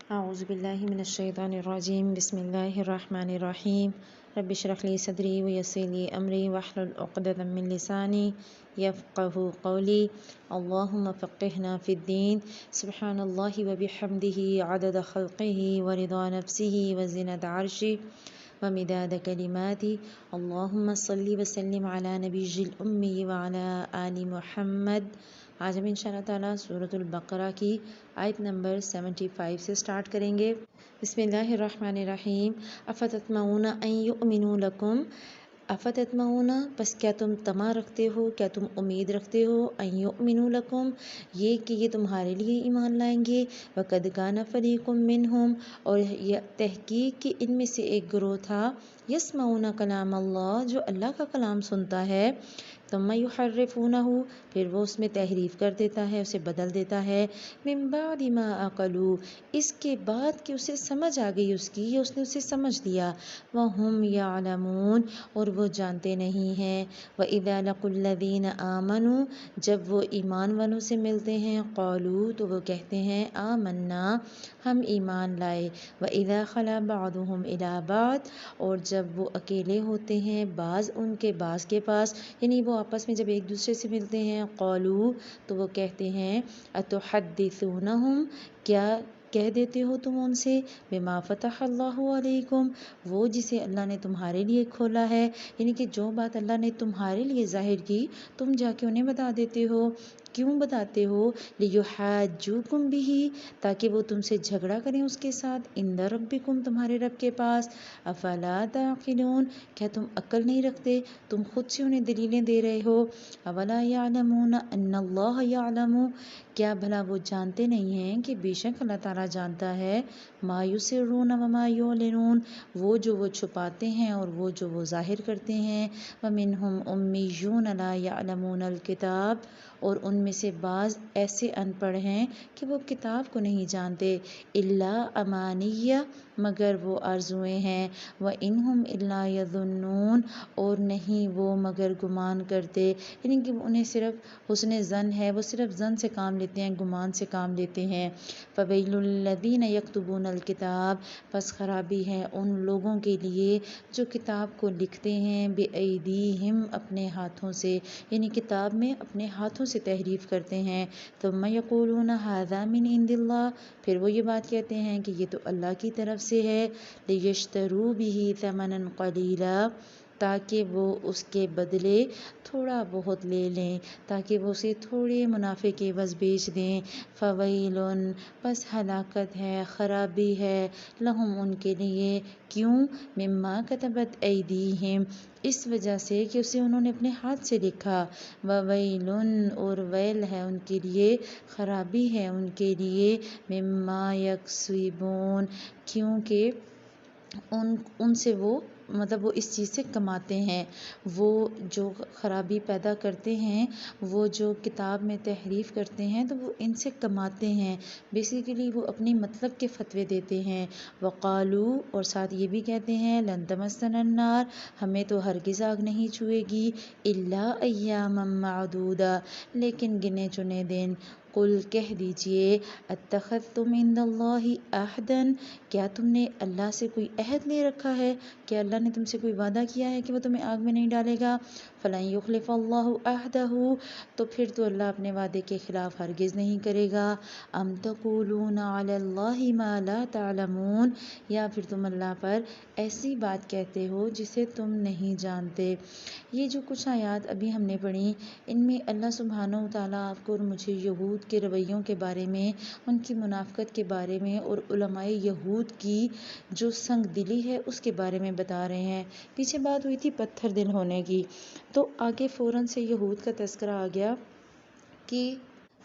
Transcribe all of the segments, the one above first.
اعوذ باللہ من الشیطان الرجیم بسم اللہ الرحمن الرحیم رب اشرح لی صدری ویسر لی امری واحلل عقدۃ من لسانی یفقہوا قولی اللہم فقہنا فی الدین سبحان اللہ وبحمدہ عدد خلقہ ورضا نفسہ وزنۃ عرشہ ومداد کلماتی اللہم صلی وسلم علی نبی الأمی وعلی آل محمد۔ آج ہم انشاءاللہ تعالیٰ سورۃ البقرہ کی آیت نمبر 75 سے سٹارٹ کریں گے۔ بسم اللہ الرحمن الرحیم۔ افتطمعون ان یؤمنوا لکم، افتطمعون پس کیا تم طمع رکھتے ہو، کیا تم امید رکھتے ہو، ان یؤمنوا لکم یہ کہ یہ تمہارے لیے ایمان لائیں گے، وقد کان فریق منہم اور تحقیق کہ ان میں سے ایک گروہ تھا، یسمعون کلام اللہ جو اللہ کا کلام سنتا ہے، ثم یحرفونہ پھر وہ اس میں تحریف کر دیتا ہے، اسے بدل دیتا ہے، من بعد ما عقلوا اس کے بعد کہ اسے سمجھ آ گئی اس کی، یا اس نے اسے سمجھ لیا، وہم یعلمون اور وہ جانتے نہیں ہیں، وَإِذَا لَقُوا الَّذِينَ آمَنُوا جب وہ ایمان والوں سے ملتے ہیں، قالوا تو وہ کہتے ہیں آمنا ہم ایمان لائے، وَإِذَا خَلَا بَعْضُهُمْ إِلَىٰ بَعْضٍ اور جب وہ اکیلے ہوتے ہیں بعض ان کے بعض کے پاس، یعنی وہ آپس میں جب ایک دوسرے سے ملتے ہیں، قالوا تو وہ کہتے ہیں اتحدثونہم کیا کہہ دیتے ہو تم ان سے، بما فتح اللہ علیکم وہ جسے اللہ نے تمہارے لیے کھولا ہے، یعنی کہ جو بات اللہ نے تمہارے لیے ظاہر کی تم جا کے انہیں بتا دیتے ہو، کیوں بتاتے ہو، لیحاجوکم بہ تاکہ وہ تم سے جھگڑا کریں اس کے ساتھ، عند ربکم تمہارے رب کے پاس، افلا تعقلون کیا تم عقل نہیں رکھتے، تم خود سے انہیں دلیلیں دے رہے ہو، اولا یعلمون ان اللہ یعلم کیا بھلا وہ جانتے نہیں ہیں کہ بے شک اللہ تعالیٰ جانتا ہے، ما یسرون وما یعلنون وہ چھپاتے ہیں اور وہ ظاہر کرتے ہیں، ومنہم امیون لا یعلمون الکتاب اور ان میں سے بعض ایسے ان پڑھ ہیں کہ وہ کتاب کو نہیں جانتے، الا امانیہ مگر وہ آرزویں ہیں، وانہم الا یظنون اور نہیں وہ مگر گمان کرتے، یعنی کہ انہیں صرف حسن ظن ہے، وہ صرف ظن سے کام لیتے ہیں، گمان سے کام لیتے ہیں، فویل للذین یکتبون الکتاب پس خرابی ہے ان لوگوں کے لیے جو کتاب کو لکھتے ہیں، بایدیہم اپنے ہاتھوں سے، یعنی کتاب میں اپنے ہاتھوں سے تحریف کرتے ہیں، ثم یقولون ھذا من عند اللہ پھر وہ یہ بات کہتے ہیں کہ یہ تو اللہ کی طرف سے ہے، لیشتروا بہ ثمنا قلیلا تاکہ وہ اس کے بدلے تھوڑا بہت لے لیں، تاکہ وہ اسے تھوڑے منافع کے عوض بیچ دیں، فویل پس ہلاکت ہے، خرابی ہے، لہم ان کے لیے، کیوں، مما کتبت ایدیہم اس وجہ سے کہ اسے انہوں نے اپنے ہاتھ سے لکھا، وویل اور ویل ہے ان کے لیے، خرابی ہے ان کے لیے، مما یکسبون کیونکہ ان سے وہ وہ اس چیز سے کماتے ہیں، وہ جو خرابی پیدا کرتے ہیں، وہ جو کتاب میں تحریف کرتے ہیں تو وہ ان سے کماتے ہیں، بیسیکلی وہ اپنی مطلب کے فتوے دیتے ہیں، وقالو اور ساتھ یہ بھی کہتے ہیں لن تمسنا النار ہمیں تو ہرگز آگ نہیں چھوئے گی، الا ایاما معدودا لیکن گنے چنے دن، قل کہہ دیجئے اتخذتم عند اللہ عہدا کیا تم نے اللہ سے کوئی عہد لے رکھا ہے، کیا اللہ نے تم سے کوئی وعدہ کیا ہے کہ وہ تمہیں آگ میں نہیں ڈالے گا، فلن یخلف اللہ عہدہ تو پھر تو اللہ اپنے وعدے کے خلاف ہرگز نہیں کرے گا، ام تقولون علی اللہ ما لا تعلمون یا پھر تم اللہ پر ایسی بات کہتے ہو جسے تم نہیں جانتے۔ یہ جو کچھ آیات ابھی ہم نے پڑھی ان میں اللہ سبحانہ و تعالیٰ آپ کو اور مجھے یہود کے رویوں کے بارے میں، ان کی منافقت کے بارے میں اور علماء یہود کی جو سنگ دلی ہے اس کے بارے میں بتا رہے ہیں۔ پیچھے بات ہوئی تھی پتھر دل ہونے کی، تو آگے فوراً سے یہود کا تذکرہ آ گیا کہ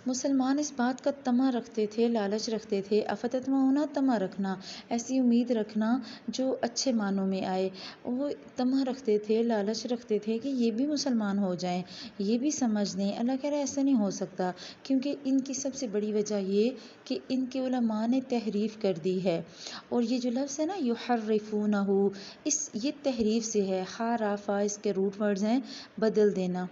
مسلمان اس بات کا طمع رکھتے تھے، لالچ رکھتے تھے، افتطمعون طمع رکھنا، ایسی امید رکھنا جو اچھے معنوں میں آئے، وہ طمع رکھتے تھے، لالچ رکھتے تھے کہ یہ بھی مسلمان ہو جائیں، یہ بھی سمجھ لیں، اللہ کہہ رہا ہے ایسا نہیں ہو سکتا، کیونکہ ان کی سب سے بڑی وجہ یہ کہ ان کے علماء نے تحریف کر دی ہے، اور یہ جو لفظ ہے نا یحرفونہ یہ تحریف سے ہے، حرف اس کے روٹ ورڈز ہیں بدل دینا،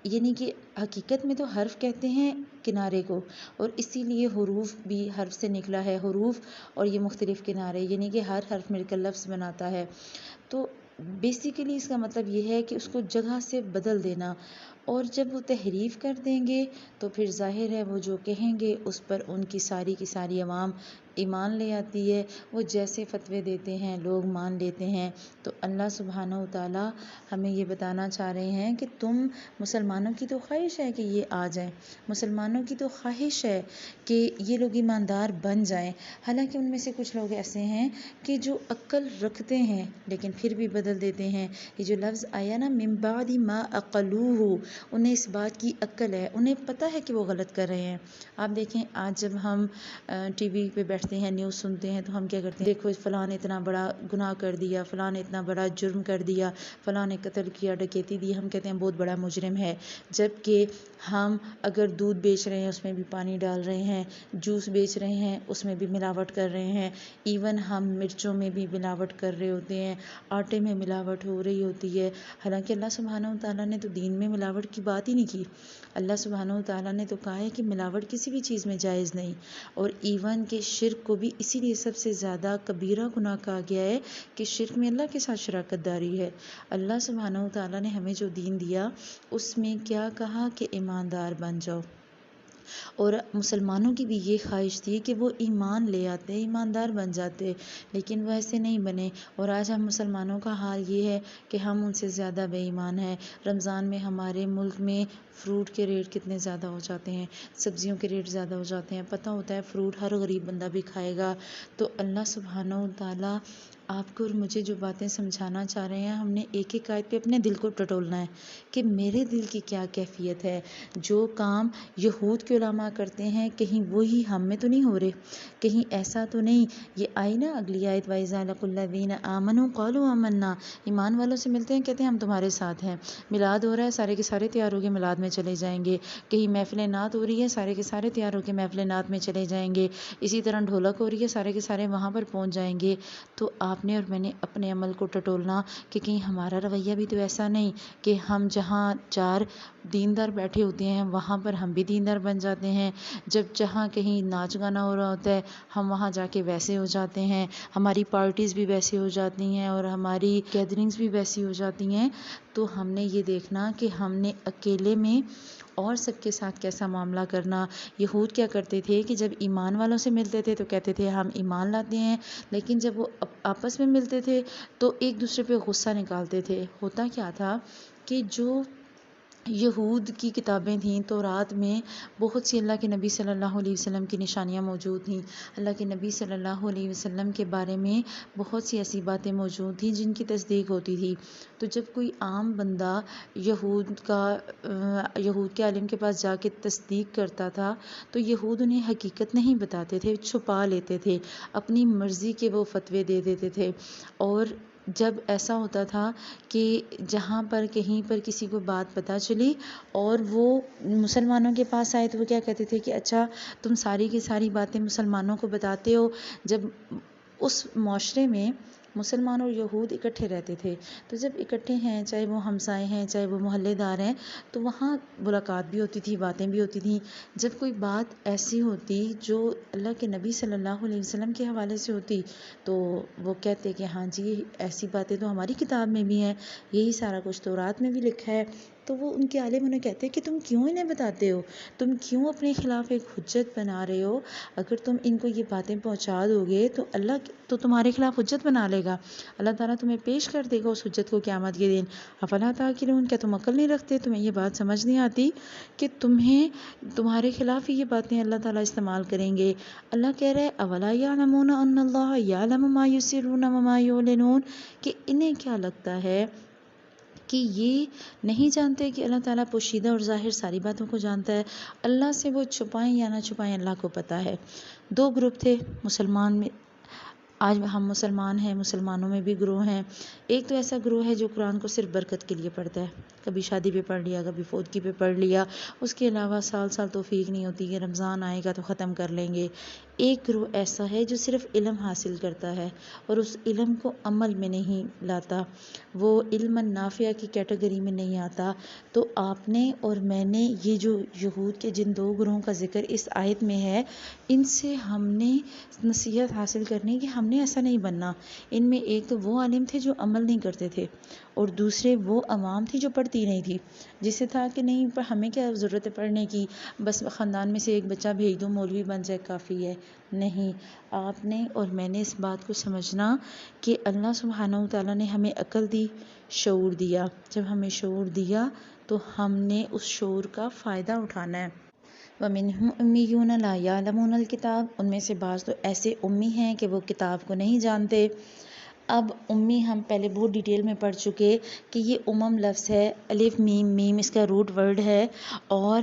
یعنی کہ حقیقت میں تو حرف کہتے ہیں کنارے کو، اور اسی لیے حروف بھی حرف سے نکلا ہے، حروف اور یہ مختلف کنارے، یعنی کہ ہر حرف مل کر لفظ بناتا ہے۔ تو بیسیکلی اس کا مطلب یہ ہے کہ اس کو جگہ سے بدل دینا، اور جب وہ تحریف کر دیں گے تو پھر ظاہر ہے وہ جو کہیں گے اس پر ان کی ساری عوام ایمان لے آتی ہے، وہ جیسے فتوے دیتے ہیں لوگ مان لیتے ہیں۔ تو اللہ سبحانہ و تعالیٰ ہمیں یہ بتانا چاہ رہے ہیں کہ تم مسلمانوں کی تو خواہش ہے کہ یہ آ جائیں، مسلمانوں کی تو خواہش ہے کہ یہ لوگ ایماندار بن جائیں، حالانکہ ان میں سے کچھ لوگ ایسے ہیں کہ جو عقل رکھتے ہیں لیکن پھر بھی بدل دیتے ہیں۔ یہ جو لفظ آیا نا من بعد ما عقلوہ، انہیں اس بات کی عقل ہے، انہیں پتہ ہے کہ وہ غلط کر رہے ہیں۔ آپ دیکھیں آج جب ہم ٹی وی پہ بیٹھتے ہیں، نیوز سنتے ہیں، تو ہم کیا کرتے ہیں، دیکھو فلاں نے اتنا بڑا گناہ کر دیا، فلاں نے اتنا بڑا جرم کر دیا، فلاں نے قتل کیا، ڈکیتی دی، ہم کہتے ہیں بہت بڑا مجرم ہے۔ جبکہ ہم اگر دودھ بیچ رہے ہیں اس میں بھی پانی ڈال رہے ہیں، جوس بیچ رہے ہیں اس میں بھی ملاوٹ کر رہے ہیں، ایون ہم مرچوں میں بھی ملاوٹ کر رہے ہوتے ہیں، آٹے میں ملاوٹ ہو رہی ہوتی ہے۔ حالانکہ اللہ سبحانہ و تعالیٰ نے تو دین میں ملاوٹ کی بات ہی نہیں کی۔ اللہ سبحانہ و تعالیٰ نے تو کہا ہے کہ ملاوٹ کسی بھی چیز میں جائز نہیں، اور ایون کہ شرک کو بھی اسی لیے سب سے زیادہ کبیرہ گناہ کہا گیا ہے کہ شرک میں اللہ کے ساتھ شراکت داری ہے۔ اللہ سبحانہ و تعالیٰ نے ہمیں جو دین دیا اس میں کیا کہا کہ ایماندار بن جاؤ، اور مسلمانوں کی بھی یہ خواہش تھی کہ وہ ایمان لے آتے، ایماندار بن جاتے، لیکن وہ ایسے نہیں بنے۔ اور آج ہم مسلمانوں کا حال یہ ہے کہ ہم ان سے زیادہ بے ایمان ہیں۔ رمضان میں ہمارے ملک میں فروٹ کے ریٹ کتنے زیادہ ہو جاتے ہیں، سبزیوں کے ریٹ زیادہ ہو جاتے ہیں، پتہ ہوتا ہے فروٹ ہر غریب بندہ بھی کھائے گا۔ تو اللہ سبحانہ و تعالیٰ آپ کو اور مجھے جو باتیں سمجھانا چاہ رہے ہیں، ہم نے ایک ایک آیت پہ اپنے دل کو ٹٹولنا ہے کہ میرے دل کی کیا کیفیت ہے۔ جو کام یہود کے علماء کرتے ہیں کہیں وہی ہم میں تو نہیں ہو رہے، کہیں ایسا تو نہیں۔ یہ آئی نا اگلی آیت وَإِذَا لَقُوا الَّذِينَ آمَنُوا قَالُوا آمَنَّا، ایمان والوں سے ملتے ہیں کہتے ہیں ہم تمہارے ساتھ ہیں۔ میلاد ہو رہا ہے، سارے کے سارے تیار ہو کے میلاد میں چلے جائیں گے۔ کہیں محفل نعت ہو رہی ہے، سارے کے سارے تیار ہو کے محفل نعت میں چلے جائیں گے۔ اسی طرح ڈھولک ہو رہی ہے، سارے کے سارے وہاں پر پہنچ جائیں گے۔ تو آپ نے اور میں نے اپنے عمل کو ٹٹولنا کہ کہیں ہمارا رویہ بھی تو ایسا نہیں کہ ہم جہاں چار دیندار بیٹھے ہوتے ہیں وہاں پر ہم بھی دیندار بن جاتے ہیں، جب جہاں کہیں ناچ گانا ہو رہا ہوتا ہے ہم وہاں جا کے ویسے ہو جاتے ہیں، ہماری پارٹیز بھی ویسے ہو جاتی ہیں اور ہماری گیدرنگز بھی ویسی ہو جاتی ہیں۔ تو ہم نے یہ دیکھنا کہ ہم نے اکیلے میں اور سب کے ساتھ کیسا معاملہ کرنا۔ یہود کیا کرتے تھے کہ جب ایمان والوں سے ملتے تھے تو کہتے تھے ہم ایمان لاتے ہیں، لیکن جب وہ آپس میں ملتے تھے تو ایک دوسرے پہ غصہ نکالتے تھے۔ ہوتا کیا تھا کہ جو یہود کی کتابیں تھیں، تورات میں بہت سی اللہ کے نبی صلی اللہ علیہ وسلم کی نشانیاں موجود تھیں، اللہ کے نبی صلی اللہ علیہ وسلم کے بارے میں بہت سی ایسی باتیں موجود تھیں جن کی تصدیق ہوتی تھی۔ تو جب کوئی عام بندہ یہود کے عالم کے پاس جا کے تصدیق کرتا تھا تو یہود انہیں حقیقت نہیں بتاتے تھے، چھپا لیتے تھے، اپنی مرضی کے وہ فتوے دے دیتے تھے۔ اور جب ایسا ہوتا تھا کہ جہاں پر کہیں پر کسی کو بات پتہ چلی اور وہ مسلمانوں کے پاس آئے تو وہ کیا کہتے تھے کہ اچھا تم ساری کی ساری باتیں مسلمانوں کو بتاتے ہو۔ جب اس معاشرے میں مسلمان اور یہود اکٹھے رہتے تھے تو جب اکٹھے ہیں، چاہے وہ ہمسائے ہیں چاہے وہ محلے دار ہیں، تو وہاں ملاقات بھی ہوتی تھی، باتیں بھی ہوتی تھیں۔ جب کوئی بات ایسی ہوتی جو اللہ کے نبی صلی اللہ علیہ وسلم کے حوالے سے ہوتی تو وہ کہتے کہ ہاں جی ایسی باتیں تو ہماری کتاب میں بھی ہیں، یہی سارا کچھ تورات میں بھی لکھا ہے۔ تو وہ ان کے عالم انہیں کہتے کہ تم کیوں انہیں بتاتے ہو، تم کیوں اپنے خلاف ایک حجت بنا رہے ہو؟ اگر تم ان کو یہ باتیں پہنچا دو گے تو اللہ تو تمہارے خلاف حجت بنا لے گا، اللہ تعالیٰ تمہیں پیش کر دے گا اس حجت کو قیامت کے دن۔ افلا تعقلون، کیا تم عقل نہیں رکھتے؟ تمہیں یہ بات سمجھ نہیں آتی کہ تمہارے خلاف ہی یہ باتیں اللہ تعالیٰ استعمال کریں گے؟ اللہ کہہ رہے ہیں اولا یعلمون ان اللہ یعلم ما یسرون وما یعلنون، کہ انہیں کیا لگتا ہے کہ یہ نہیں جانتے کہ اللہ تعالیٰ پوشیدہ اور ظاہر ساری باتوں کو جانتا ہے۔ اللہ سے وہ چھپائیں یا نہ چھپائیں اللہ کو پتہ ہے۔ دو گروپ تھے مسلمان میں، آج ہم مسلمان ہیں، مسلمانوں میں بھی گروہ ہیں. ایک تو ایسا گروہ ہے جو قرآن کو صرف برکت کے لیے پڑھتا ہے، کبھی شادی پہ پڑھ لیا، کبھی فوتگی پہ پڑھ لیا، اس کے علاوہ سال سال توفیق نہیں ہوتی کہ رمضان آئے گا تو ختم کر لیں گے. ایک گروہ ایسا ہے جو صرف علم حاصل کرتا ہے اور اس علم کو عمل میں نہیں لاتا، وہ علم نافع کی کیٹیگری میں نہیں آتا. تو آپ نے اور میں نے یہ جو یہود کے جن 2 گروہوں کا ذکر اس آیت میں ہے، ان سے ہم نے نصیحت حاصل کرنی کہ ہم نے ایسا نہیں بننا. ان میں ایک تو وہ عالم تھے جو عمل نہیں کرتے تھے، اور دوسرے وہ عوام تھی جو پڑھتی نہیں تھی، جس سے تھا کہ نہیں پر ہمیں کیا ضرورت ہے پڑھنے کی، بس خاندان میں سے ایک بچہ بھیج دو، مولوی بن جائے کافی ہے. نہیں، آپ نے اور میں نے اس بات کو سمجھنا کہ اللہ سبحانہ و تعالیٰ نے ہمیں عقل دی، شعور دیا. جب ہمیں شعور دیا تو ہم نے اس شعور کا فائدہ اٹھانا ہے. وَمِنْهُمْ أُمِّيُّونَ لَا يَعْلَمُونَ الْكِتَابَ، ان میں سے بعض تو ایسے امی ہیں کہ وہ کتاب کو نہیں جانتے. اب امی ہم پہلے بہت ڈیٹیل میں پڑھ چکے کہ یہ لفظ ہے، الف میم میم اس کا روٹ ورڈ ہے. اور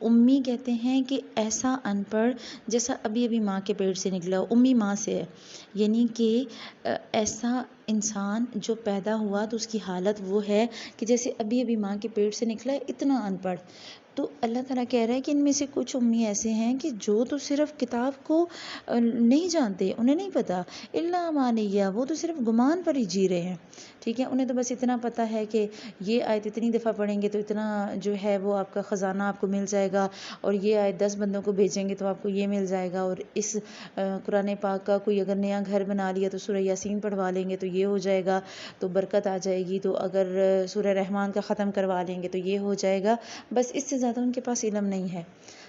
امی کہتے ہیں کہ ایسا ان پڑھ جیسا ابھی ماں کے پیٹ سے نکلا ہو، امی ماں سے ہے، یعنی کہ ایسا انسان جو پیدا ہوا تو اس کی حالت وہ ہے کہ جیسے ابھی ماں کے پیٹ سے نکلا ہے، اتنا ان پڑھ. تو اللہ تعالیٰ کہہ رہا ہے کہ ان میں سے کچھ امی ایسے ہیں کہ جو تو صرف کتاب کو نہیں جانتے، انہیں نہیں پتہ، الا امانیہ، وہ تو صرف گمان پر ہی جی رہے ہیں. ٹھیک ہے، انہیں تو بس اتنا پتہ ہے کہ یہ آیت اتنی دفعہ پڑھیں گے تو اتنا جو ہے وہ آپ کا خزانہ آپ کو مل جائے گا، اور یہ آیت 10 بندوں کو بھیجیں گے تو آپ کو یہ مل جائے گا، اور اس قرآن پاک کا کوئی اگر نیا گھر بنا لیا تو سورہ یاسین پڑھوا لیں گے تو یہ ہو جائے گا، تو برکت آ جائے گی. تو اگر سورہ رحمان کا ختم کروا لیں گے تو یہ ہو جائے گا. بس اس سے زیادہ ان کے پاس علم نہیں ہے.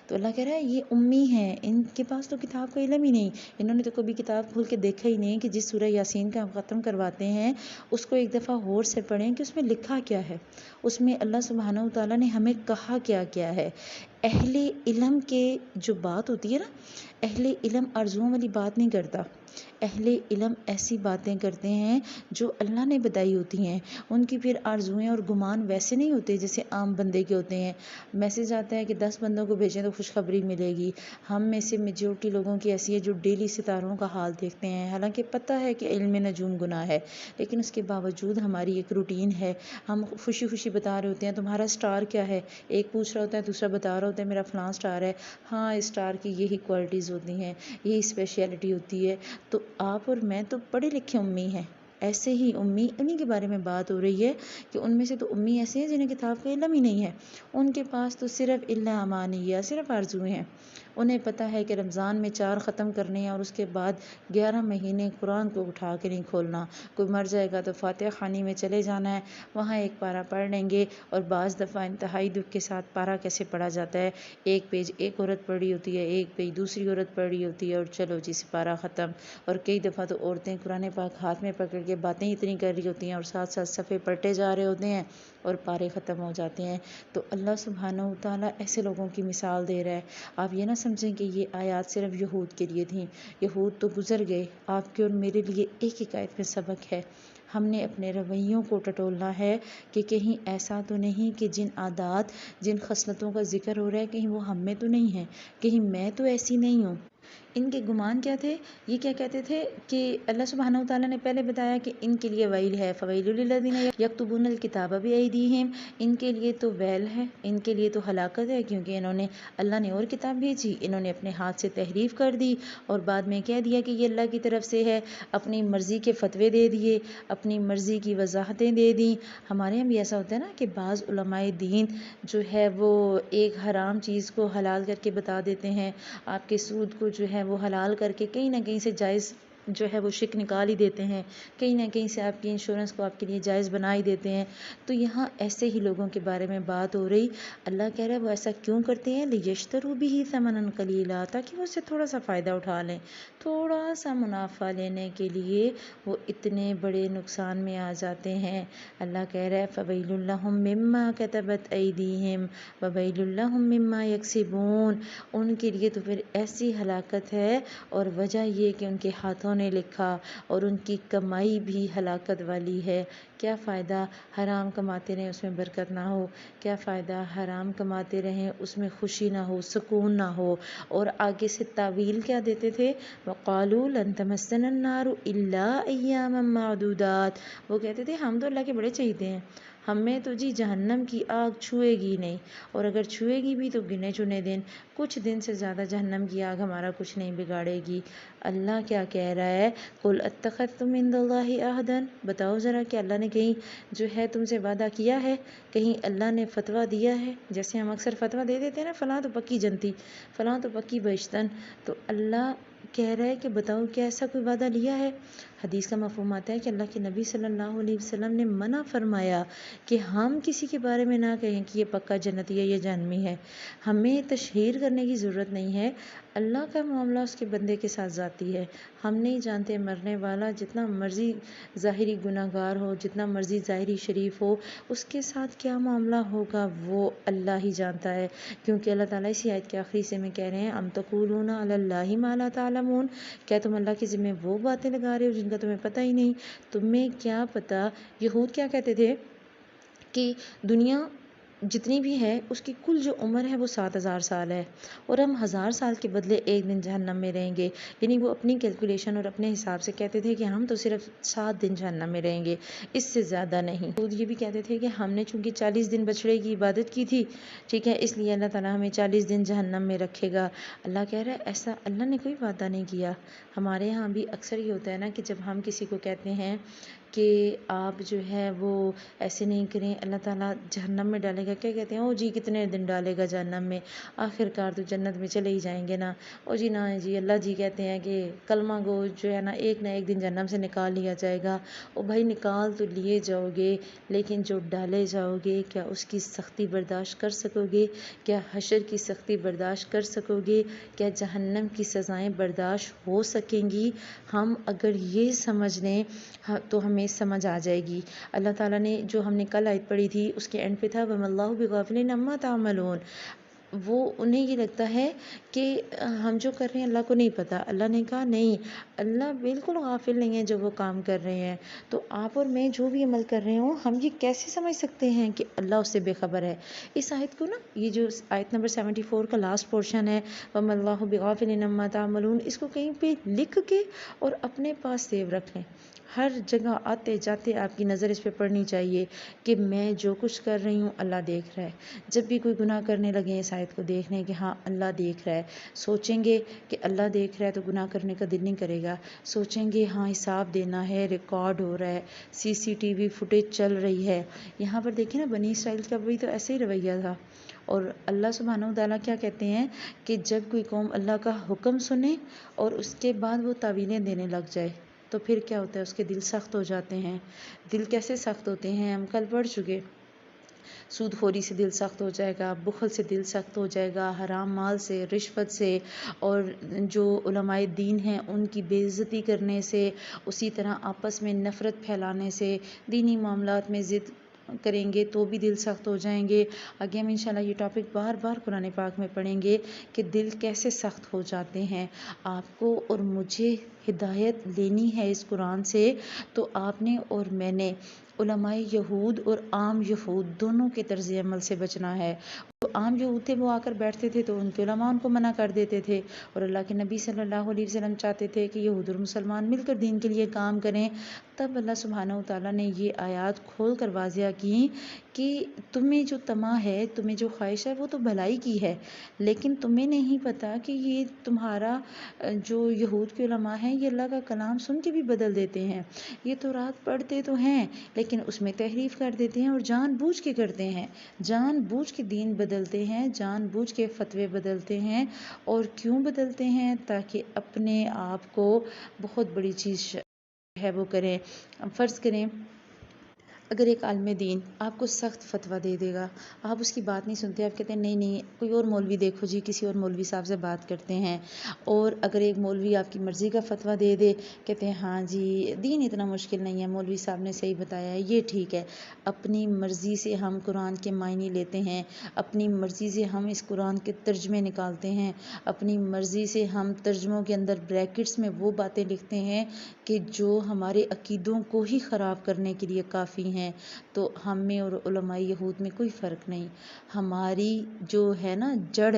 تو اللہ کہہ رہا ہے یہ امی ہیں، ان کے پاس تو کتاب کا علم ہی نہیں، انہوں نے تو کبھی کتاب کھول کے دیکھا ہی نہیں کہ جس سورہ یاسین کا ہم ختم کرواتے ہیں اس کو ایک دفعہ غور سے پڑھیں کہ اس میں لکھا کیا ہے، اس میں اللہ سبحانہ و تعالیٰ نے ہمیں کہا کیا کیا ہے. اہل علم کے جو بات ہوتی ہے نا، اہل علم آرزوؤں والی بات نہیں کرتا، اہل علم ایسی باتیں کرتے ہیں جو اللہ نے بتائی ہوتی ہیں. ان کی پھر آرزویں اور گمان ویسے نہیں ہوتے جیسے عام بندے کے ہوتے ہیں. میسیج آتا ہے کہ 10 بندوں کو بھیجیں تو خوشخبری ملے گی. ہم میں سے میجورٹی لوگوں کی ایسی ہے جو ڈیلی ستاروں کا حال دیکھتے ہیں، حالانکہ پتہ ہے کہ علم نجوم گناہ ہے، لیکن اس کے باوجود ہماری ایک روٹین ہے. ہم خوشی خوشی بتا رہے ہوتے ہیں تمہارا سٹار کیا ہے، ایک پوچھ رہا ہوتا ہے، دوسرا بتا رہا ہوتا ہے میرا فلاں سٹار ہے. ہاں، سٹار کی یہی کوالٹیز ہوتی ہیں، یہی اسپیشلٹی ہوتی ہے. تو آپ اور میں تو پڑھے لکھے امی ہیں، ایسے ہی امی، انہی کے بارے میں بات ہو رہی ہے کہ ان میں سے تو امی ایسے ہیں جنہیں کتاب کا علم ہی نہیں ہے. ان کے پاس تو صرف الا امانیہ، صرف آرزویں ہیں. انہیں پتہ ہے کہ رمضان میں 4 ختم کرنے ہیں اور اس کے بعد 11 مہینے قرآن کو اٹھا کے نہیں کھولنا. کوئی مر جائے گا تو فاتحہ خوانی میں چلے جانا ہے، وہاں ایک پارہ پڑھ لیں گے. اور بعض دفعہ انتہائی دکھ کے ساتھ پارہ کیسے پڑھا جاتا ہے، ایک پیج ایک عورت پڑھ رہی ہوتی ہے، ایک پیج دوسری عورت پڑھ رہی ہوتی ہے، اور چلو جی پارہ ختم. اور کئی دفعہ تو عورتیں قرآن پاک ہاتھ میں پکڑ کے باتیں اتنی کر رہی ہوتی ہیں اور ساتھ ساتھ صفحے پلٹے جا رہے ہوتے ہیں اور پارے ختم ہو جاتے ہیں. تو اللہ سبحانہ و تعالیٰ ایسے لوگوں کی مثال دے رہا ہے. آپ یہ نہ سمجھیں کہ یہ آیات صرف یہود کے لیے تھیں، یہود تو گزر گئے، آپ کے اور میرے لیے ایک ایک آیت میں سبق ہے. ہم نے اپنے رویوں کو ٹٹولنا ہے کہ کہیں ایسا تو نہیں کہ جن عادات، جن خصلتوں کا ذکر ہو رہا ہے کہیں وہ ہم میں تو نہیں ہیں، کہیں میں تو ایسی نہیں ہوں. ان کے گمان کیا تھے، یہ کیا کہتے تھے کہ اللہ سبحانہ و تعالیٰ نے پہلے بتایا کہ ان کے لیے ویل ہے، فویل للذین یکتبون الکتاب بایدیہم، ان کے لیے تو ویل ہے، ان کے لیے تو ہلاکت ہے، کیونکہ انہوں نے، اللہ نے اور کتاب بھیجی، انہوں نے اپنے ہاتھ سے تحریف کر دی اور بعد میں کہہ دیا کہ یہ اللہ کی طرف سے ہے، اپنی مرضی کے فتوے دے دیے، اپنی مرضی کی وضاحتیں دے دیں. ہمارے یہاں بھی ایسا ہوتا ہے نا کہ بعض علماء دین جو ہے وہ ایک حرام چیز کو حلال کر کے بتا دیتے ہیں، آپ کے سود کو جو ہے وہ حلال کر کے کہیں نہ کہیں سے جائز جو ہے وہ شک نکال ہی دیتے ہیں، کہیں نہ کہیں سے آپ کی انشورنس کو آپ کے لیے جائز بنا ہی دیتے ہیں. تو یہاں ایسے ہی لوگوں کے بارے میں بات ہو رہی. اللہ کہہ رہا ہے وہ ایسا کیوں کرتے ہیں، لیشتروا بہ ثمنا قلیلا، تاکہ وہ اس سے تھوڑا سا فائدہ اٹھا لیں، تھوڑا سا منافع لینے کے لیے وہ اتنے بڑے نقصان میں آ جاتے ہیں. اللہ کہہ رہا ہے فویل لہم مما کتبت ایدیہم وویل لہم مما یکسبون، ان کے لیے تو پھر ایسی ہلاکت ہے، اور وجہ یہ کہ ان کے ہاتھوں نے لکھا اور ان کی کمائی بھی ہلاکت والی ہے۔ کیا فائدہ حرام کماتے رہیں اس میں برکت نہ ہو، کیا فائدہ حرام کماتے رہیں اس میں خوشی نہ ہو، سکون نہ ہو۔ اور آگے سے تعویل کیا دیتے تھے، وَقَالُوا لَن تَمَسَّنَا النَّارُ إِلَّا أَيَّامًا مَّعْدُودَاتٍ۔ وہ کہتے تھے ہم تو اللہ کے بڑے چہیتے ہیں، ہمیں تو جی جہنم کی آگ چھوئے گی نہیں، اور اگر چھوئے گی بھی تو گنے چنے دن، کچھ دن سے زیادہ جہنم کی آگ ہمارا کچھ نہیں بگاڑے گی۔ اللہ کیا کہہ رہا ہے، قُلْ أَتَّخَذْتُمْ عِندَ اللَّهِ عَهْدًا، بتاؤ ذرا کہ اللہ نے کہیں جو ہے تم سے وعدہ کیا ہے، کہیں اللہ نے فتویٰ دیا ہے؟ جیسے ہم اکثر فتویٰ دے دیتے ہیں نا، فلاں تو پکی جنتی، فلاں تو پکی بہشتن، تو اللہ کہہ رہا ہے کہ بتاؤ کیا ایسا کوئی وعدہ لیا ہے؟ حدیث کا مفہوم آتا ہے کہ اللہ کے نبی صلی اللہ علیہ وسلم نے منع فرمایا کہ ہم کسی کے بارے میں نہ کہیں کہ یہ پکا جنتی ہے، یہ جہنمی ہے۔ ہمیں تشہیر کرنے کی ضرورت نہیں ہے، اللہ کا معاملہ اس کے بندے کے ساتھ ذاتی ہے۔ ہم نہیں جانتے مرنے والا جتنا مرضی ظاہری گناہ گار ہو، جتنا مرضی ظاہری شریف ہو، اس کے ساتھ کیا معاملہ ہوگا وہ اللہ ہی جانتا ہے، کیونکہ اللہ تعالیٰ اسی آیت کے آخری حصے میں کہہ رہے ہیں ام تقولون علی اللہ ما لا تعلمون، کیا تم اللہ کے ذمہ وہ باتیں لگا رہے ہو جن کا تمہیں پتہ ہی نہیں؟ تمہیں کیا پتہ یہود کیا کہتے تھے کہ دنیا جتنی بھی ہے اس کی کل جو عمر ہے وہ 7000 سال ہے، اور ہم 1000 سال کے بدلے ایک دن جہنم میں رہیں گے، یعنی وہ اپنی کیلکولیشن اور اپنے حساب سے کہتے تھے کہ ہم تو صرف 7 دن جہنم میں رہیں گے، اس سے زیادہ نہیں۔ خود یہ بھی کہتے تھے کہ ہم نے چونکہ 40 دن بچڑے کی عبادت کی تھی، ٹھیک ہے، اس لیے اللہ تعالیٰ ہمیں 40 دن جہنم میں رکھے گا۔ اللہ کہہ رہا ہے ایسا اللہ نے کوئی وعدہ نہیں کیا۔ ہمارے ہاں بھی اکثر یہ ہوتا ہے نا کہ جب ہم کسی کو کہتے ہیں کہ آپ جو ہے وہ ایسے نہیں کریں، اللہ تعالیٰ جہنم میں ڈالے گا، کیا کہتے ہیں، او جی کتنے دن ڈالے گا جہنم میں، آخر کار تو جنت میں چلے ہی جائیں گے نا، او جی نہ جی، اللہ جی کہتے ہیں کہ کلمہ گو جو ہے نا ایک نہ ایک دن جہنم سے نکال لیا جائے گا۔ او بھائی نکال تو لیے جاؤ گے، لیکن جو ڈالے جاؤ گے کیا اس کی سختی برداشت کر سکو گے؟ کیا حشر کی سختی برداشت کر سکو گے؟ کیا جہنم کی سزائیں برداشت ہو سکیں گی؟ ہم اگر یہ سمجھ لیں تو ہمیں سمجھ آ جائے گی۔ اللہ تعالیٰ نے جو ہم نے کل آیت پڑھی تھی اس کے اینڈ پہ تھا وَمَا اللَّهُ بِغَافِلٍ عَمَّا تَعْمَلُونَ، وہ انہیں یہ لگتا ہے کہ ہم جو کر رہے ہیں اللہ کو نہیں پتہ۔ اللہ نے کہا نہیں، اللہ بالکل غافل نہیں ہے جو وہ کام کر رہے ہیں۔ تو آپ اور میں جو بھی عمل کر رہے ہوں، ہم یہ کیسے سمجھ سکتے ہیں کہ اللہ اس سے بے خبر ہے؟ اس آیت کو نا، یہ جو آیت نمبر 74 کا لاسٹ پورشن ہے وَمَا اللَّهُ بِغَافِلٍ عَمَّا تَعْمَلُونَ، اس کو کہیں پہ لکھ کے اور اپنے پاس سیو رکھ لیں۔ ہر جگہ آتے جاتے آپ کی نظر اس پہ پڑنی چاہیے کہ میں جو کچھ کر رہی ہوں اللہ دیکھ رہا ہے۔ جب بھی کوئی گناہ کرنے لگے اس آیت کو دیکھ لیں کہ ہاں اللہ دیکھ رہا ہے۔ سوچیں گے کہ اللہ دیکھ رہا ہے تو گناہ کرنے کا دل نہیں کرے گا۔ سوچیں گے ہاں حساب دینا ہے، ریکارڈ ہو رہا ہے، CCTV فوٹیج چل رہی ہے۔ یہاں پر دیکھیں نا بنی اسرائیل کا بھی تو ایسے ہی رویہ تھا، اور اللہ سبحانہ وتعالیٰ کیا کہتے ہیں کہ جب کوئی قوم اللہ کا حکم سنے اور اس کے بعد وہ تعویلیں دینے لگ جائے تو پھر کیا ہوتا ہے، اس کے دل سخت ہو جاتے ہیں۔ دل کیسے سخت ہوتے ہیں ہم کل پڑھ چکے، سود خوری سے دل سخت ہو جائے گا، بخل سے دل سخت ہو جائے گا، حرام مال سے، رشوت سے، اور جو علماء دین ہیں ان کی بے عزتی کرنے سے، اسی طرح آپس میں نفرت پھیلانے سے، دینی معاملات میں ضد کریں گے تو بھی دل سخت ہو جائیں گے۔ آگے ہم انشاءاللہ یہ ٹاپک بار بار قرآن پاک میں پڑھیں گے کہ دل کیسے سخت ہو جاتے ہیں۔ آپ کو اور مجھے ہدایت لینی ہے اس قرآن سے، تو آپ نے اور میں نے علماء یہود اور عام یہود دونوں کے طرز عمل سے بچنا ہے۔ تو عام یہود تھے وہ آ کر بیٹھتے تھے تو ان کے علماء ان کو منع کر دیتے تھے، اور اللہ کے نبی صلی اللہ علیہ وسلم چاہتے تھے کہ یہود اور مسلمان مل کر دین کے لیے کام کریں۔ تب اللہ سبحانہ وتعالیٰ نے یہ آیات کھول کر واضح کی کہ تمہیں جو طمع ہے، تمہیں جو خواہش ہے وہ تو بھلائی کی ہے، لیکن تمہیں نہیں پتا کہ یہ تمہارا جو یہود کے علماء ہیں یہ اللہ کا کلام سن کے بھی بدل دیتے ہیں، یہ تورات پڑھتے تو ہیں لیکن اس میں تحریف کر دیتے ہیں، اور جان بوجھ کے کرتے ہیں، جان بوجھ کے دین بدلتے ہیں، جان بوجھ کے فتوے بدلتے ہیں۔ اور کیوں بدلتے ہیں؟ تاکہ اپنے آپ کو بہت بڑی چیز ہے وہ کریں۔ فرض کریں اگر ایک عالم دین آپ کو سخت فتویٰ دے دے گا، آپ اس کی بات نہیں سنتے، آپ کہتے ہیں نہیں نہیں کوئی اور مولوی دیکھو جی، کسی اور مولوی صاحب سے بات کرتے ہیں. اور اگر ایک مولوی آپ کی مرضی کا فتویٰ دے دے، کہتے ہیں ہاں جی دین اتنا مشکل نہیں ہے، مولوی صاحب نے صحیح بتایا ہے، یہ ٹھیک ہے. اپنی مرضی سے ہم قرآن کے معنی لیتے ہیں، اپنی مرضی سے ہم اس قرآن کے ترجمے نکالتے ہیں، اپنی مرضی سے ہم ترجموں کے اندر بریکٹس میں وہ باتیں لکھتے ہیں کہ جو ہمارے عقیدوں کو ہی خراب کرنے کے لیے کافی ہیں. تو ہم میں اور علماء یہود میں کوئی فرق نہیں. ہماری جو ہے نا جڑ،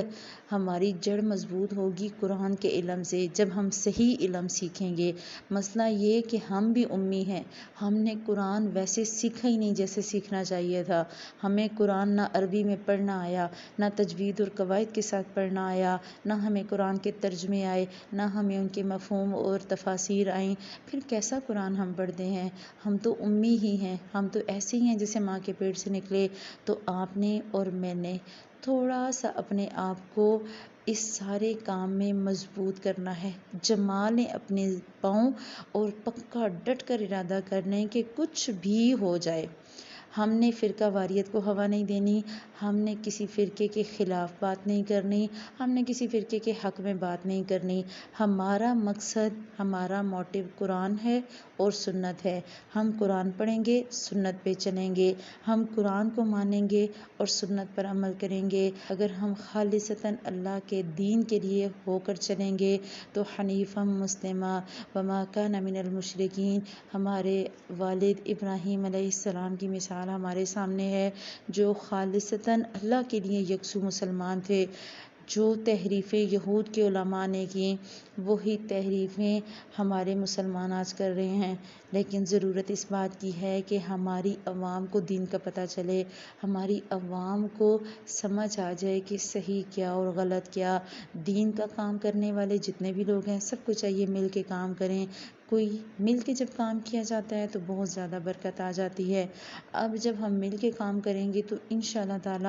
ہماری جڑ مضبوط ہوگی قرآن کے علم سے، جب ہم صحیح علم سیکھیں گے. مسئلہ یہ کہ ہم بھی امی ہیں، ہم نے قرآن ویسے سیکھا ہی نہیں جیسے سیکھنا چاہیے تھا. ہمیں قرآن نہ عربی میں پڑھنا آیا، نہ تجوید اور قواعد کے ساتھ پڑھنا آیا، نہ ہمیں قرآن کے ترجمے آئے، نہ ہمیں ان کے مفہوم اور تفاسیر آئیں. پھر کیسا قرآن ہم پڑھتے ہیں؟ ہم تو امی ہی ہیں، ہم تو ایسے ہی ہیں جیسے ماں کے پیٹ سے نکلے. تو آپ نے اور میں نے تھوڑا سا اپنے آپ کو اس سارے کام میں مضبوط کرنا ہے، جما لیں اپنے پاؤں اور پکا ڈٹ کر ارادہ کرنا ہے کہ کچھ بھی ہو جائے ہم نے فرقہ واریت کو ہوا نہیں دینی، ہم نے کسی فرقے کے خلاف بات نہیں کرنی، ہم نے کسی فرقے کے حق میں بات نہیں کرنی. ہمارا مقصد، ہمارا موٹیو قرآن ہے اور سنت ہے. ہم قرآن پڑھیں گے، سنت پہ چلیں گے، ہم قرآن کو مانیں گے اور سنت پر عمل کریں گے. اگر ہم خالصتاً اللہ کے دین کے لیے ہو کر چلیں گے تو حنیفا مسلمہ وما کان من المشرکین. ہمارے والد ابراہیم علیہ السلام کی مثال ہمارے سامنے ہے، جو خالصتاً اللہ کے لیے یکسو مسلمان تھے. جو تحریفیں یہود کے علماء نے کی وہی تحریفیں ہمارے مسلمان آج کر رہے ہیں. لیکن ضرورت اس بات کی ہے کہ ہماری عوام کو دین کا پتہ چلے، ہماری عوام کو سمجھ آ جائے کہ صحیح کیا اور غلط کیا. دین کا کام کرنے والے جتنے بھی لوگ ہیں سب کو چاہیے مل کے کام کریں. کوئی مل کے جب کام کیا جاتا ہے تو بہت زیادہ برکت آ جاتی ہے. اب جب ہم مل کے کام کریں گے تو انشاءاللہ تعالی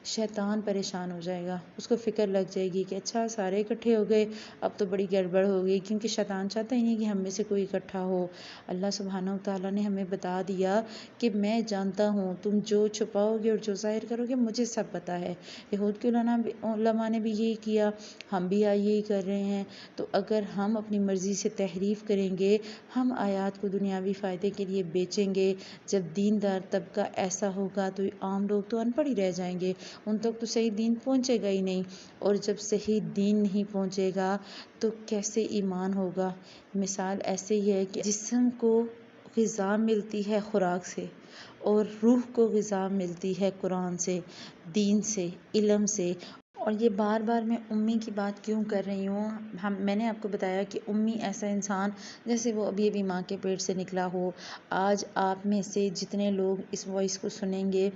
شیطان پریشان ہو جائے گا، اس کو فکر لگ جائے گی کہ اچھا سارے اکٹھے ہو گئے اب تو بڑی گڑبڑ ہو گئی، کیونکہ شیطان چاہتا ہی نہیں کہ ہم میں سے کوئی اکٹھا ہو. اللہ سبحانہ وتعالی نے ہمیں بتا دیا کہ میں جانتا ہوں تم جو چھپاؤ گے اور جو ظاہر کرو گے مجھے سب پتہ ہے. یہود کے علماء نے بھی یہی کیا، ہم بھی یہی کر رہے ہیں. تو اگر ہم اپنی مرضی سے تحریف کریں گے، ہم آیات کو دنیاوی فائدے کے لیے بیچیں گے، جب دیندار طبقہ ایسا ہوگا تو عام لوگ تو ان پڑھ ہی رہ جائیں گے، ان تک تو صحیح دین پہنچے گا ہی نہیں. اور جب صحیح دین نہیں پہنچے گا تو کیسے ایمان ہوگا؟ مثال ایسے ہی ہے کہ جسم کو غذا ملتی ہے خوراک سے اور روح کو غذا ملتی ہے قرآن سے، دین سے، علم سے. اور یہ بار بار میں امی کی بات کیوں کر رہی ہوں؟ میں نے آپ کو بتایا کہ امی ایسا انسان جیسے وہ ابھی ابھی ماں کے پیٹ سے نکلا ہو. آج آپ میں سے جتنے لوگ اس وائس کو سنیں گے،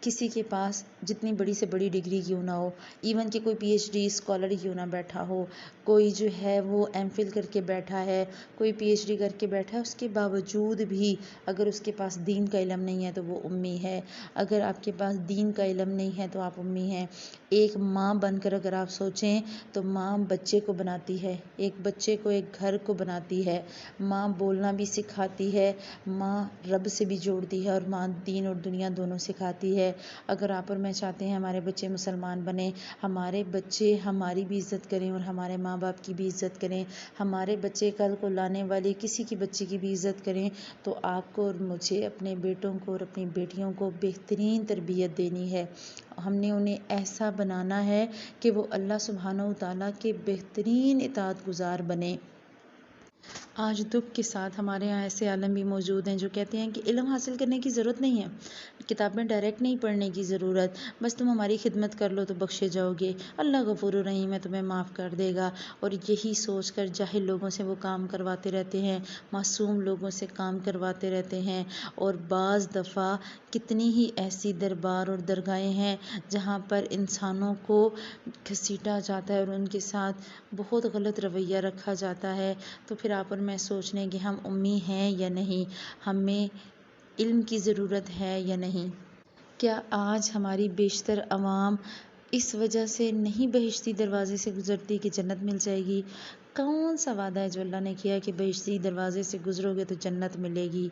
کسی کے پاس جتنی بڑی سے بڑی ڈگری کیوں نہ ہو، ایون کہ کوئی پی ایچ ڈی اسکالر کیوں نہ بیٹھا ہو، کوئی جو ہے وہ ایم فل کر کے بیٹھا ہے، کوئی پی ایچ ڈی کر کے بیٹھا ہے، اس کے باوجود بھی اگر اس کے پاس دین کا علم نہیں ہے تو وہ امی ہے. اگر آپ کے پاس دین کا علم نہیں ہے تو آپ امی ہیں. ایک ماں بن کر اگر آپ سوچیں تو ماں بچے کو بناتی ہے، ایک بچے کو ایک گھر کو بناتی ہے، ماں بولنا بھی سکھاتی ہے، ماں رب سے بھی جوڑتی ہے اور ماں دین اور دنیا دونوں سکھاتی ہے. اگر آپ اور میں چاہتے ہیں ہمارے بچے مسلمان بنیں، ہمارے بچے ہماری بھی عزت کریں اور ہمارے ماں باپ کی بھی عزت کریں، ہمارے بچے کل کو لانے والے کسی کی بچی کی بھی عزت کریں، تو آپ کو اور مجھے اپنے بیٹوں کو اور اپنی بیٹیوں کو بہترین تربیت دینی ہے. ہم نے انہیں ایسا بنانا ہے کہ وہ اللہ سبحانہ وتعالی کے بہترین اطاعت گزار بنیں. آج دکھ کے ساتھ ہمارے یہاں ایسے عالم بھی موجود ہیں جو کہتے ہیں کہ علم حاصل کرنے کی ضرورت نہیں ہے، کتابیں ڈائریکٹ نہیں پڑھنے کی ضرورت، بس تم ہماری خدمت کر لو تو بخشے جاؤ گے، اللہ غفور الرحیم ہے تمہیں معاف کر دے گا. اور یہی سوچ کر جاہل لوگوں سے وہ کام کرواتے رہتے ہیں، معصوم لوگوں سے کام کرواتے رہتے ہیں. اور بعض دفعہ کتنی ہی ایسی دربار اور درگاہیں ہیں جہاں پر انسانوں کو گھسیٹا جاتا ہے اور ان کے ساتھ بہت غلط رویہ رکھا جاتا ہے. تو پھر آپ اور میں سوچ لیں کہ ہم امی ہیں یا نہیں، ہمیں علم کی ضرورت ہے یا نہیں. کیا آج ہماری بیشتر عوام اس وجہ سے نہیں بہشتی دروازے سے گزرتی کہ جنت مل جائے گی؟ کون سا وعدہ ہے جو اللہ نے کیا کہ بہشتی دروازے سے گزرو گے تو جنت ملے گی؟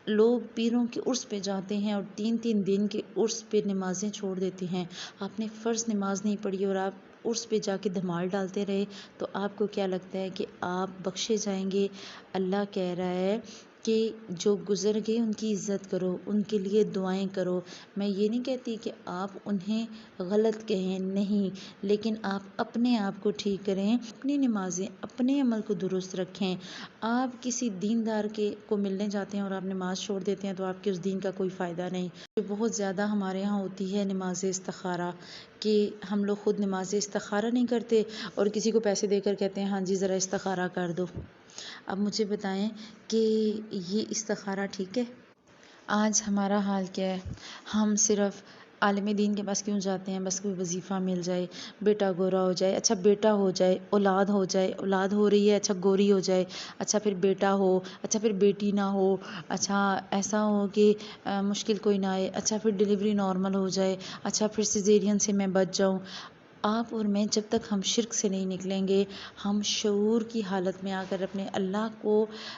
لوگ پیروں کے عرس پہ جاتے ہیں اور 3 دن کے عرس پہ نمازیں چھوڑ دیتے ہیں. آپ نے فرض نماز نہیں پڑھی اور آپ عرس پہ جا کے دھمال ڈالتے رہے تو آپ کو کیا لگتا ہے کہ آپ بخشے جائیں گے؟ اللہ کہہ رہا ہے کہ جو گزر گئے ان کی عزت کرو، ان کے لیے دعائیں کرو. میں یہ نہیں کہتی کہ آپ انہیں غلط کہیں، نہیں، لیکن آپ اپنے آپ کو ٹھیک کریں، اپنی نمازیں، اپنے عمل کو درست رکھیں. آپ کسی دیندار کو ملنے جاتے ہیں اور آپ نماز چھوڑ دیتے ہیں تو آپ کے اس دین کا کوئی فائدہ نہیں. بہت زیادہ ہمارے ہاں ہوتی ہے نماز استخارہ، کہ ہم لوگ خود نماز استخارہ نہیں کرتے اور کسی کو پیسے دے کر کہتے ہیں ہاں جی ذرا استخارہ کر دو. اب مجھے بتائیں کہ یہ استخارہ ٹھیک ہے؟ آج ہمارا حال کیا ہے؟ ہم صرف عالم دین کے پاس کیوں جاتے ہیں؟ بس کوئی وظیفہ مل جائے، بیٹا گورا ہو جائے، اچھا بیٹا ہو جائے، اولاد ہو جائے، اولاد ہو رہی ہے، اچھا گوری ہو جائے، اچھا پھر بیٹا ہو، اچھا پھر بیٹی نہ ہو، اچھا ایسا ہو کہ مشکل کوئی نہ آئے، اچھا پھر ڈلیوری نارمل ہو جائے، اچھا پھر سیزیرین سے میں بچ جاؤں. آپ اور میں جب تک ہم شرک سے نہیں نکلیں گے، ہم شعور کی حالت میں آ کر اپنے اللہ کو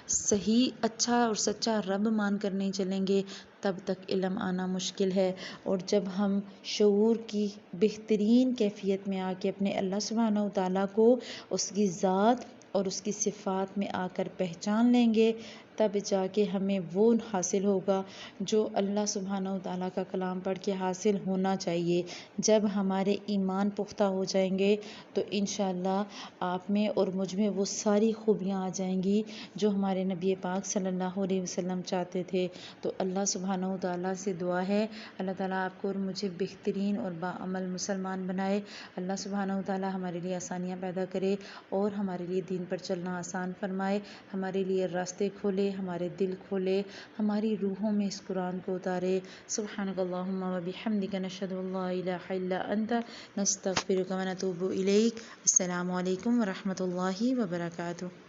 صحیح، اچھا اور سچا رب مان کر نہیں چلیں گے، تب تک علم آنا مشکل ہے. اور جب ہم شعور کی بہترین کیفیت میں آ کے اپنے اللہ سبحانہ و تعالیٰ کو اس کی ذات اور اس کی صفات میں آ کر پہچان لیں گے، تب جا کے ہمیں وہ حاصل ہوگا جو اللہ سبحانہ و تعالیٰ کا کلام پڑھ کے حاصل ہونا چاہیے. جب ہمارے ایمان پختہ ہو جائیں گے تو انشاءاللہ آپ میں اور مجھ میں وہ ساری خوبیاں آ جائیں گی جو ہمارے نبی پاک صلی اللہ علیہ وسلم چاہتے تھے. تو اللہ سبحانہ و تعالیٰ سے دعا ہے اللہ تعالیٰ آپ کو اور مجھے بہترین اور باعمل مسلمان بنائے. اللہ سبحانہ و تعالیٰ ہمارے لیے آسانیاں پیدا کرے اور ہمارے لیے دین پر چلنا آسان فرمائے، ہمارے لیے راستے کھولے، ہمارے دل کھولے، ہماری روحوں میں اس قرآن کو اتارے. سبحانک اللہم و بحمدک، نشہد ان لا الہ الا انت، نستغفرک و نتوب الیک. السلام علیکم و رحمۃ اللہ وبرکاتہ.